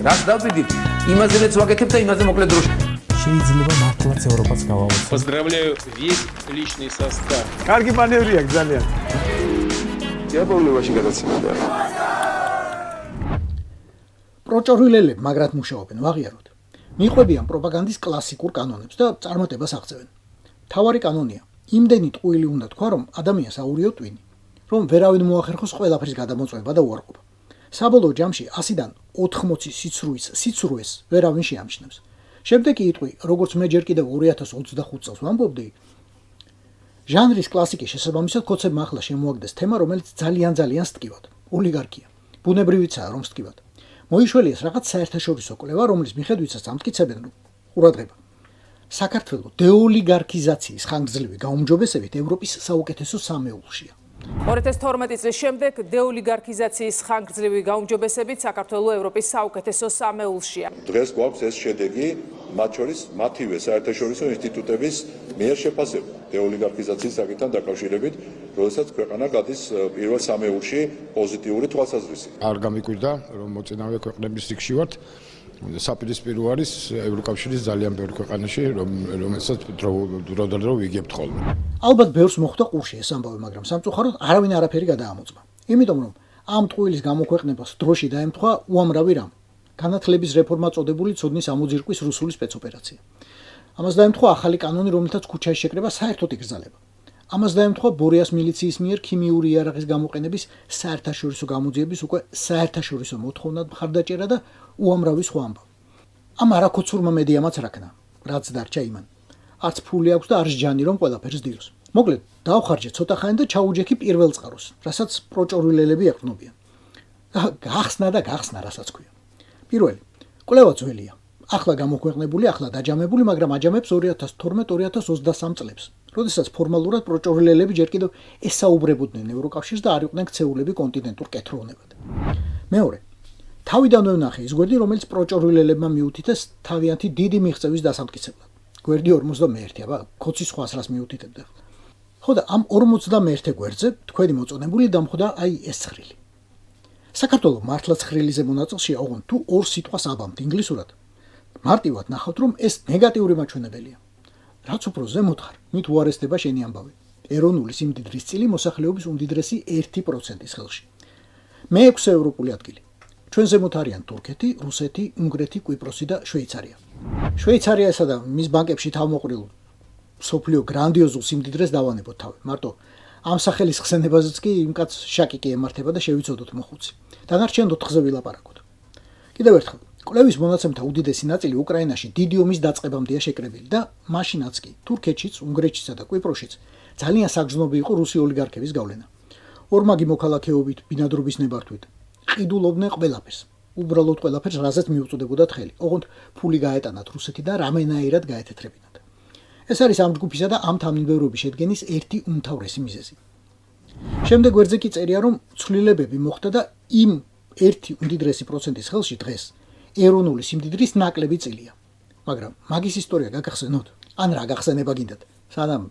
რას დავდივით, იმაზე რაც ვაკეთებ და იმაზე მოკლედ დროში. შეიძლება მართლაც ევროპაც გავავოცოთ. Поздравляю весь личный состав. კარგი მანევრია ძალიან. დიაბოლოვაში გადაცემდა. პროჭორვილელები მაგრად მუშაობენ, ვაღიაროთ. მიყვებიან პროპაგანდის კლასიკურ კანონებს და წარმატებას აღწევენ. თავარი კანონია, იმდენი ტყუილი უნდა თქვა, რომ ადამიანს აურიო ტვინი, რომ ვერავინ მოახერხოს ყველაფრის გადამოწმება და უარყოფა. საბოლოო ჯამში 100-დან 80 სიცრუეს ვერავინ შეამჩნევს. შემდეგ კი იტყვი, როგორც მე ჯერ კიდევ 2025 წელს ვამბობდი, ჟანრის კლასიკის შესაბამისად კოცებმა ახლა შემოაგდეს თემა, რომელიც ძალიან სტკივად, ოლიგარქია. ბუნებრივიცაა, რომ სტკივად. მოიშველიეს რაღაც საერთაშორისო კვლევა, რომლის მიხედვითაც ამტკიცებენ, რომ ყურადღება. საქართველოს დეოლიგარქიზაციის ხანგრძლივი გაუმჯობესებით ევროპის საუკეთესო სამეულშია. 2012 წლის შემდეგ დეოლიგარქიზაციის ხანგრძლივი გაუმჯობესებით საქართველოს ევროპის საუკეთესო სამეულშია. დღეს გვაქვს ეს შედეგი, მათ შორის მათივე საერთაშორისო ინსტიტუტების მიერ შეფასება დეოლიგარქიზაციის საკითხთან დაკავშირებით, როდესაც ქვეყანა გადის პირველ სამეულში პოზიტიური თვალსაზრისით. არ გამიკვირდა, რომ მოწინავე ქვეყნების რიგში ვართ. საპირისპირო არის ევროკავშირის ძალიან ბევრ ქვეყანაში, რომელსაც დრო ვიგებთ ხოლმე. ალბათ ბევრს მოხვდა ყურში ეს ამბავი, მაგრამ სამწუხაროდ არავინ არაფერი გადაამოწმა. იმიტომ რომ ამ ტყუილის გამოქვეყნებას დროში დაემთხვა უამრავი რამ. განათლების რეფორმა წოდებული ცოდნის ამოძირკვის რუსული სპეცოპერაცია. ამას დაემთხვა ახალი კანონი, რომელთაც ქუჩაში შეკრება საერთოდ იგრძელება. ამას დაემთხვა ბორიას მილიციის მიერ ქიმიური იარაღის გამოყენების საერთაშორისო გამოძიების უკვე საერთაშორისო მოთხოვნად მხარდაჭერა და უამრავი სხვა ამბავი. ამ არაქოცურმა მედიამაც რაკნა, რაც დარჩა იმან. არც ფული აქვს და არც ჯანი რომ ყველაფერს დიოს. მოკლედ, დავხარჯე ცოტა ხანი და ჩაუჯექი პირველ წყაროს, რასაც პროჭორვილელები ეყრდნობიან. გახსნა, რასაც ქვია. პირველი, კვლევა ძველია. ახლა გამოქვეყნებული, ახლა დაჯამებული, მაგრამ აჯამებს 2012-2023 წლებს. როდესაც ფორმალურად პროჭორვილელები ჯერ კიდევ ესაუბრებოდნენ ევროკავშირს და არ იყვნენ ქცეულები კონტინენტურ კეთროვნებად. მეორე, თავიდანვე ვნახე ის გვერდი, რომელიც პროჭორვილელებმა მიუთითეს თავიანთი დიდი მიღწევის დასამტკიცებლად. გვერდი 51, აბა, ქოცის სხვას რას მიუთითებდა. ხო და ამ 51 გვერდზე თქვენი მოწონებული დამხვდა აი ეს ცხრილი. საქართველოს მართლაც ცხრილიზე მონაწილეშია, ოღონდ თუ ორ სიტყვას აბამთ ინგლისურად. მარტივად ნახავთ, რომ ეს ნეგატიური მაჩვენებელია. რაც უფრო ზემოთ ხარ, მით უარესდება შენი ამბავი. ეროვნული სიმდიდრის წილი მოსახლეობის უმდიდრესი 1%-ის ხელში. მე-6 ევროპული ადგილი. ჩვენ ზემოთ არიან თურქეთი, რუსეთი, უნგრეთი, კვიპროსი და შვეიცარია. შვეიცარიასა და მის ბანკებში თავმოყრილ სოფლიო გრანდიოზულ სიმდიდრეს დავანებოთ თავი. მარტო ამ სახელის ხსენებაზეც კი იმ კაც შაკი კი ემართება და შევიცოდოთ მოხუცი. დანარჩენ 4-ზე ვილაპარაკოთ. კიდევ ერთხელ, კვლევის მონაცემთა უდიდესი ნაწილი უკრაინაში დიდი ომის დაწყებამდეა შეკრებილი და მაშინაც კი თურქეთშიც, უნგრეთშიც და კვიპროსშიც ძალიან საგრძნობი იყო რუსი ოლიგარქების გავლენა. ორმაგი მოქალაქეობით, ბინადრობის ნებართვით ყიდულობდნენ ყველაფერს. უბრალოდ ყველაფერს, რაზეც მიუწვდებოდათ ხელი. ოღონდ ფული გაეტანათ რუსეთი და რამენაირად გაეთეთრებინათ. ეს არის ამ ჯგუფისა და ამ თანმიმდევრობის შედგენის ერთი უმთავრესი მიზეზი. შემდეგ გვერდზე კი წერია, რომ ცვლილებები მოხდა და იმ 1% ხელში დღეს ეროვნული სიმდიდრის ნაკლები წილია. მაგრამ მაგის ისტორია გაგახსენოთ? ან რა გახსენება გინდათ? სანამ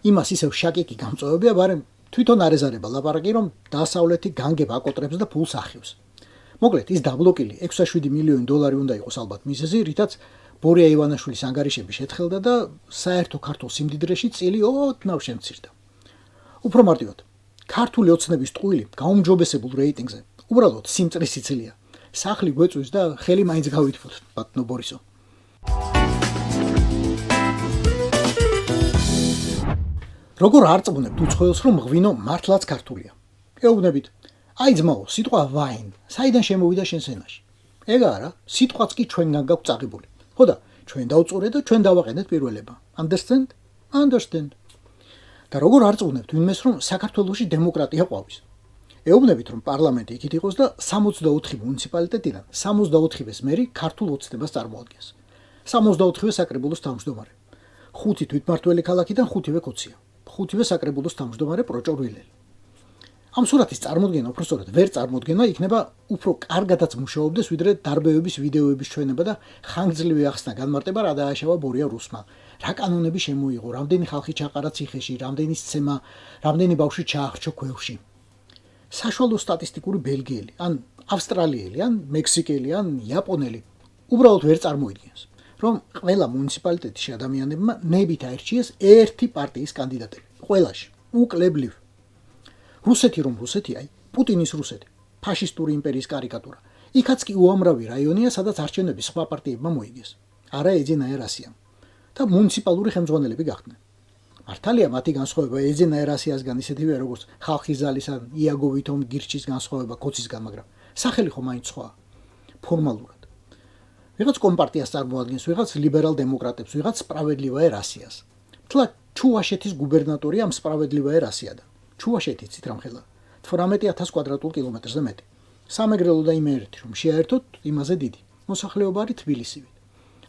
იმას ისევ შაკიკი გამწვევებია, ბარემ თვითონ არეზარება ლაპარაკი, რომ დასავლეთი განგებ აკოტრებს და ფულს ახევს. მოკლედ, ის დაბლოკილი 6,7 მილიონი დოლარი უნდა იყოს ალბათ მიზეზი, რითაც ბორია ივანაშვილის ანგარიშები შეთხელდა და საერთო ქართულ სიმდიდრეში წილი ოდნავ შემცირდა. უფრო მარტივად, ქართული ოცნების ტყუილი გაუმჯობესებულ რეიტინგზე უბრალოდ სიმწრის სიცილია. სახლი გვეწვის და ხელი მაინც გავითფოთ, ბატონო ბორისო. როგორ არწმუნებთ უცხოელს, რომ ღვინო მართლაც ქართულია? ეუბნებით, აი ძმაო, სიტყვა ვაინ, საიდან შემოვიდა შენს ენაში? ეგ არა, სიტყვაც კი ჩვენგან გაქვს წაღებული. ხო და ჩვენ დავწურეთ და ჩვენ დავაყენეთ პირველება. Understand? და როგორ არწმუნებთ ვინმეს, რომ საქართველოში დემოკრატია ყვავის? ეუბნებით, რომ პარლამენტი იქით იყოს და 64 მუნიციპალიტეტიდან 64-ის მერი ქართულ ოცნებას წარმოადგენს. 64-ვე საკრებულოს თავმჯდომარე. 5 თვითმმართველი ქალაქიდან 5-ვე კოცია. 5-ვე საკრებულოს თავმჯდომარე პროჭორვილელი. ამ სურათის წარმოდგენა უბრალოდ ვერ წარმოდგენა იქნება უფრო კარგადაც მუშაობდეს, ვიდრე დარბევების ვიდეოების ჩვენება და ხანგრძლივი ახსნა განმარტება რა დააშავა ბორია რუსმა. რა კანონები შემოიღო, რამდენი ხალხი ჩაყარა ციხეში, რამდენი სცემა, რამდენი ბავშვი ჩაახრჩო ქვევრში. საშუალო სტატისტიკური ბელგიელი, ან ავსტრალიელი ან მექსიკელი ან იაპონელი უბრალოდ ვერ წარმოიდგენს, რომ ყველა მუნიციპალიტეტის ადამიანებმა ნებით აირჩიეს ერთი პარტიის კანდიდატები. ყველაში, უკლებლივ. რუსეთი რომ რუსეთი, აი, პუტინის რუსეთი, ფაშისტური იმპერიის კარიკატურა. იქაც კი უამრავი რაიონია, სადაც არჩევნები სხვა პარტიებმა მოიგეს. არა ეძინა ერასიამ და მუნიციპალური ხელმძღვანელები გახდნენ. მართალია მათი განსხვავება ეძინა ერასიასგან ისეთივეა, როგორც ხალხის ზალის ან იაგო ვითომ გირჩის განსხვავება კოცისგან, მაგრამ სახელი ხო მაინც სხვაა. ფორმალურად. ვიღაც კომპარტიას წარმოადგენს, ვიღაც ლიბერალ დემოკრატებს, ვიღაც სპრავედლივა ერასიას. თლა ჩუვაშეთის გუბერნატორი ამ სპრავედლივა ერასიადან. ჩუვაშეთი იცით რა მხელა? 18000 კვადრატულ კილომეტრზე მეტი. სამეგრელო და იმერეთი რომ შეაერთოთ, იმაზე დიდი. მოსახლეობა არის თბილისივით.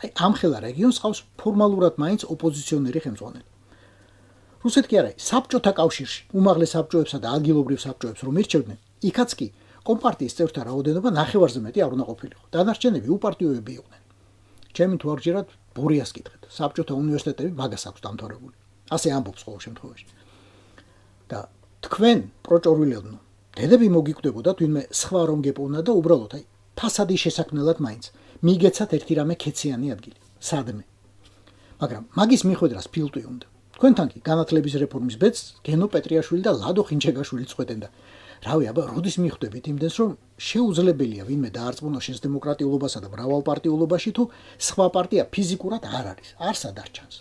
აი ამ ხელა რეგიონს ყავს ფორმალურად მაინც ოპოზიციონერი ხელმძღვანელი. რუსეთი არა, საბჭოთა კავშირში უმაღლეს საბჭოებსა და ადგილობრივ საბჭოებს რომ ირჩევდნენ, იქაც კი კომპარტიის წევრთა რაოდენობა ნახევარზე მეტი არ უნდა ყოფილიყო. დანარჩენები უპარტიოები იყვნენ. ჩემი თუ არ გჯერათ ბურიას კითხეთ. საბჭოთა უნივერსიტეტები მაგას აქვს დამთავრებული. ასე ამბობს ყოველ შემთხვევაში. და თქვენ პროჭორვილებნო, დედები მოგიკვდებოდათ ვინმე სხვა რომ გეპოვნა და უბრალოდ აი ფასადის შესაქმნელად მაინც მიგეცათ ერთი რამე ქეციანი ადგილი. სადმე. მაგრამ მაგის მიხვედრას ფილტვი უნდა. თქვენთან კი განათლების რეფორმის ბედს გენო პეტრიაშვილი და ლადო ხინჩეგაშვილი წყვეტენ და რავი, აბა, როდის მიხვდებით იმდენს, რომ შეუძლებელია ვინმე დაარწმუნოს შენს დემოკრატიულობასა და მრავალპარტიულობაში თუ სხვა პარტია ფიზიკურად არ არის, არსად არ ჩანს.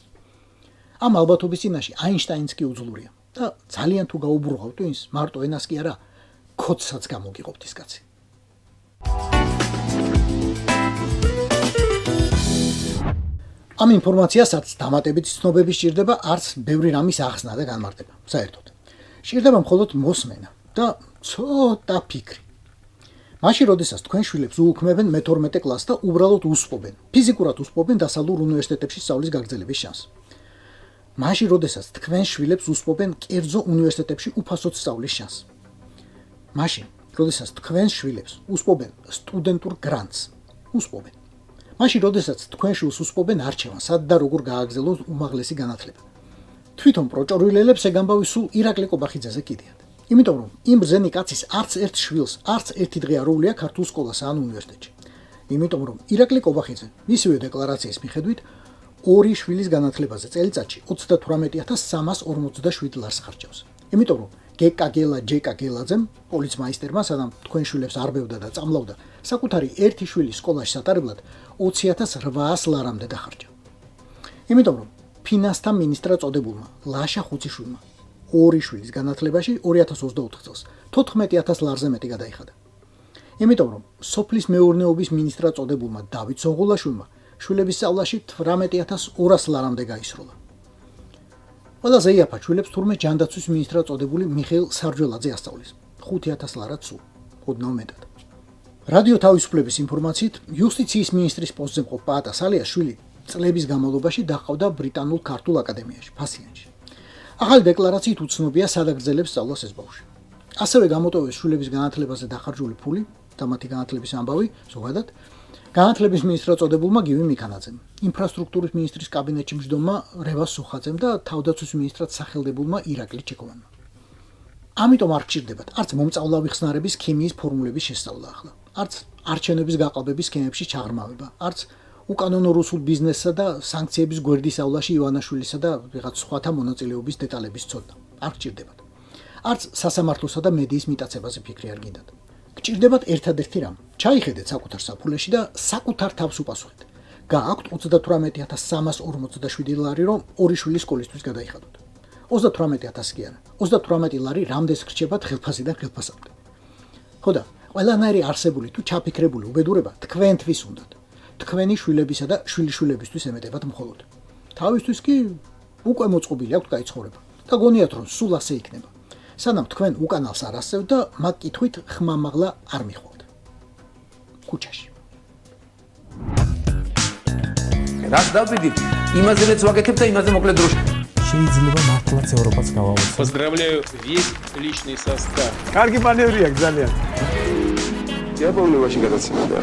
ამ ალბათობის წინაშე აინშტაინს კი უძლურია და ძალიან თუ გაუბრუღავთ ვინს, მარტო ენას კი არა, ქოდსაც გამოგიყოფთ ის კაცი. ამ ინფორმაციასაც დამატებითი ცნობები სჭირდება, არც ბევრი რამის ახსნა და განმარტება. საერთოდ. სჭირდება მხოლოდ მოსმენა და ცოტა ფიქრი. მაშინ, როდესაც თქვენ შვილებს უუქმებენ მე-12 კლასს და უბრალოდ უსპობენ, ფიზიკურად უსპობენ დასავლურ უნივერსიტეტებში სწავლის გაგრძელების შანსს. მაშინ, როდესაც თქვენ შვილებს უსპობენ კერძო უნივერსიტეტებში უფასოდ სწავლის შანსს. მაშინ, როდესაც თქვენ შვილებს უსპობენ სტუდენტურ გრანტს, უსპობენ. მაშინ, როდესაც თქვენ შვილს უსპობენ არჩევანს, სად და როგორ გააგრძელოს უმაღლესი განათლება. თვითონ პროჭორვილელებს ეგ ამბავი სულ ირაკლი კობახიძეზე კიდიათ. იმიტომ რომ იმ ბრძენი კაცის არც ერთ შვილს, არც ერთი დღე არ უვლია ქართულ სკოლასა ან უნივერსიტეტში. იმიტომ რომ ირაკლი კობახიძე მისივე დეკლარაციის მიხედვით 2 შვილის განათლებაზე წელიწადში 38347 ლარს ხარჯავს. იმიტომ რომ გეკაგელა ჯეკაგელაძემ, პოლიცმაისტერმა, სანამ თქვენ შვილებს არბევდა და წამლავდა, საკუთარი ერთი შვილი სკოლაში სატარებლად 20800 ლარამდე დახარჯა. იმიტომ რომ ფინანსთა მინისტრად წოდებულმა ლაშა ხუციშვილმა 2 შვილის განათლებაში 2024 წელს 14000 ლარზე მეტი გადაიხადა. იმიტომ რომ სოფლის მეურნეობის მინისტრად წოდებულმა დავით სონღულაშვილმა შვილების სწავლაში 18200 ლარამდე გაისროლა. ყველაზე იაფად შვილებს თურმე ჯანდაცვის მინისტრად წოდებული მიხეილ სარჯველაძე ასწავლის 5000 ლარად სულ, ოდნავ მეტად. რადიო თავისუფლების ინფორმაციით, იუსტიციის მინისტრის პოსტზე მყოფ პაატა სალიას შვილი წლების განმავლობაში დაჰყავდა ბრიტანულ ქართულ აკადემიაში, ფასიანში. ახალი დეკლარაციით უცნობია სად აგრძელებს სწავლას ეს ბავშვი. ასევე გამოტოვეს შვილების განათლებაზე დახარჯული ფული და მათი განათლების ამბავი, ზოგადად, განათლების მინისტრად წოდებულმა გივი მიქანაძემ, ინფრასტრუქტურის მინისტრის კაბინეტში მჯდომმა რევას სუხაძემ და თავდაცვის მინისტრად სახელდებულმა ირაკლი ჩეკოვანმა. ამიტომ არ გჭირდებათ არც მომწავლავი ხსნარების ქიმიის ფორმულების შესწავლა ახლა, არც არჩევნების გაყალბების სქემებში ჩაღრმავება, არც უკანონო რუსულ ბიზნესსა და სანქციების გვერდის ავლაში ივანაშვილისა და ვიღაც სხვათა მონაწილეობის დეტალების ცოდნა. არ გჭირდებათ. არც სასამართლოსა და მედიის მიტაცებაზე ფიქრი არ გინდათ. გჭირდებათ ერთადერთი რამ. ჩაიხედეთ საკუთარ საფულეში და საკუთარ თავს უპასუხეთ. გააქვთ 38347 ლარი, რომ 2 შვილის სკოლისთვის გადაიხადოთ. 38000 კი არა. 38 ლარი რამდენს რჩებათ ხელფასიდან ხელფასამდე. ხო და ყველანაირი არსებული თუ ჩაფიქრებული უბედურება თქვენთვის უნდათ. თქვენი შვილებისა და შვილიშვილებისთვის ემეტებათ მხოლოდ. თავისთვის კი უკვე მოწყობილი აქვთ კაი ცხოვრება და გონიათ რომ სულ ასე იქნება. სანამ თქვენ უკანალს არ ასწევთ და მათ კითხვით ხმამაღლა არ მიხვალთ. ქუჩაში. რას დავიდით? იმაზე მეც ვაკეთებ და იმაზე მოკლედ დროში. შეიძლება მართლაც ევროპაც გავაუწყოთ. Поздравляю весь личный состав. კარგი მანევრია ძალიან. იაპონიაში გადაცემდა.